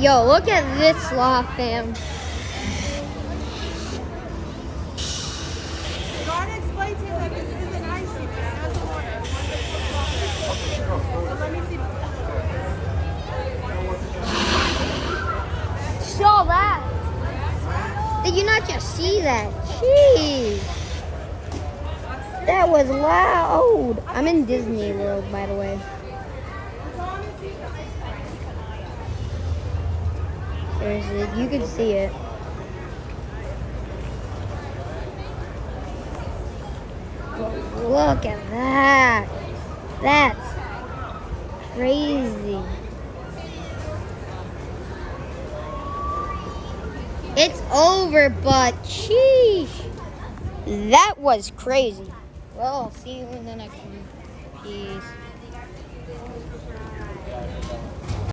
Yo, look at this sloth, fam. Gotta explain to you that this isn't icy, but it has water. So let me see. Saw that. Did you not just see that? Jeez. That was loud. I'm in Disney World, by the way. Seriously, you can see it. But look at that. That's crazy. It's over, but sheesh. That was crazy. Well, I'll see you in the next one. Peace.